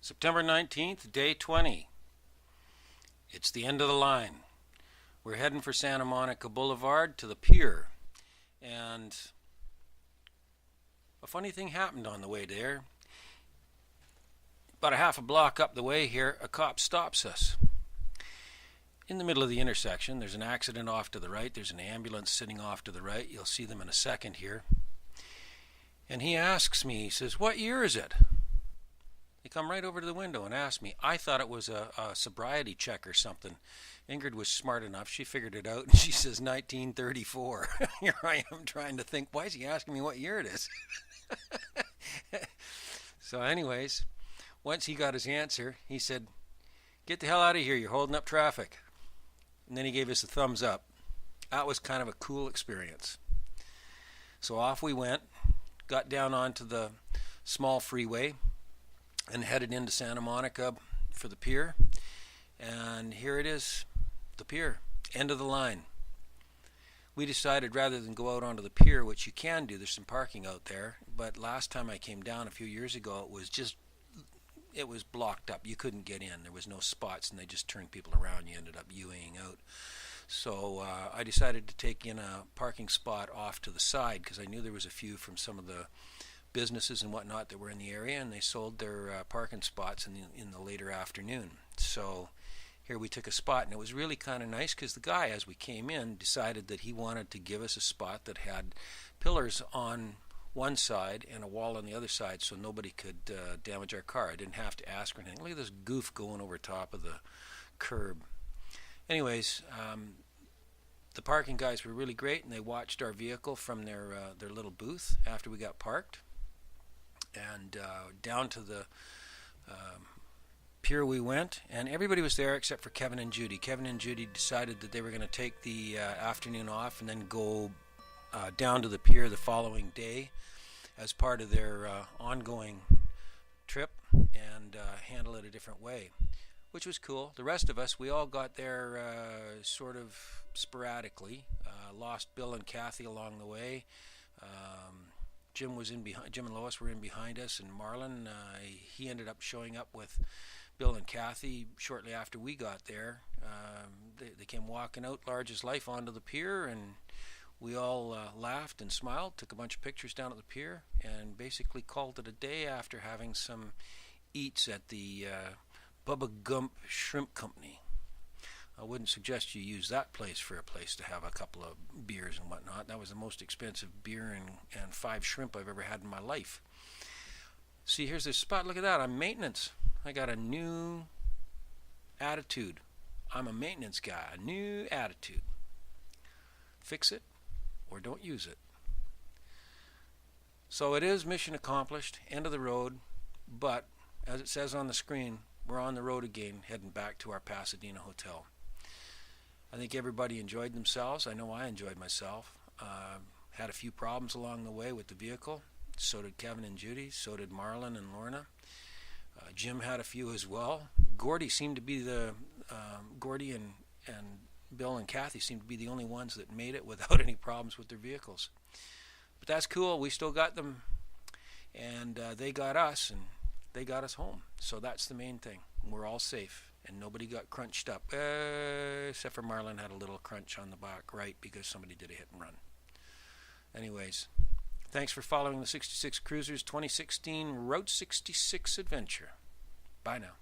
September 19th, day 20. It's the end of the line. We're heading for Santa Monica Boulevard to the pier. And a funny thing happened on the way there. About a half a block up the way here, a cop stops us. In the middle of the intersection, there's an accident off to the right. There's an ambulance sitting off to the right. You'll see them in a second here. And he asks me, he says, "What year is it?" They come right over to the window and ask me. I thought it was a sobriety check or something. Ingrid was smart enough. She figured it out, and she says 1934. Here I am trying to think, why is he asking me what year it is? So anyways, once he got his answer, he said, "Get the hell out of here. You're holding up traffic." And then he gave us a thumbs up. That was kind of a cool experience. So off we went, got down onto the small freeway, and headed into Santa Monica for the pier. And here it is, the pier, end of the line. We decided rather than go out onto the pier, which you can do, there's some parking out there, but last time I came down a few years ago, it was blocked up. You couldn't get in. There was no spots, and they just turned people around. You ended up U-ing out. So I decided to take in a parking spot off to the side because I knew there was a few from some of the businesses and whatnot that were in the area, and they sold their parking spots in the later afternoon. So here we took a spot, and it was really kind of nice because the guy, as we came in, decided that he wanted to give us a spot that had pillars on one side and a wall on the other side so nobody could damage our car. I didn't have to ask or anything. Look at this goof going over top of the curb. Anyways, the parking guys were really great, and they watched our vehicle from their little booth after we got parked. And down to the pier we went, and everybody was there except for Kevin and Judy. Kevin and Judy decided that they were going to take the afternoon off and then go down to the pier the following day as part of their ongoing trip and handle it a different way, which was cool. The rest of us, we all got there sort of sporadically. Lost Bill and Kathy along the way. Jim and Lois were in behind us, and Marlon, he ended up showing up with Bill and Kathy shortly after we got there. They came walking out large as life onto the pier, and we all laughed and smiled, took a bunch of pictures down at the pier, and basically called it a day after having some eats at the Bubba Gump Shrimp Company. I wouldn't suggest you use that place for a place to have a couple of beers and whatnot. That was the most expensive beer and 5 shrimp I've ever had in my life. See, here's this spot. Look at that. I'm maintenance. I got a new attitude. I'm a maintenance guy. A new attitude. Fix it or don't use it. So it is mission accomplished. End of the road. But as it says on the screen, we're on the road again, heading back to our Pasadena hotel. I think everybody enjoyed themselves. I know I enjoyed myself. Had a few problems along the way with the vehicle. So did Kevin and Judy. So did Marlon and Lorna. Jim had a few as well. Gordy and Bill and Kathy seemed to be the only ones that made it without any problems with their vehicles. But that's cool. We still got them, and they got us, and they got us home. So that's the main thing. We're all safe. And nobody got crunched up, except for Marlon had a little crunch on the back right because somebody did a hit and run. Anyways, thanks for following the 66 Cruisers 2016 Route 66 adventure. Bye now.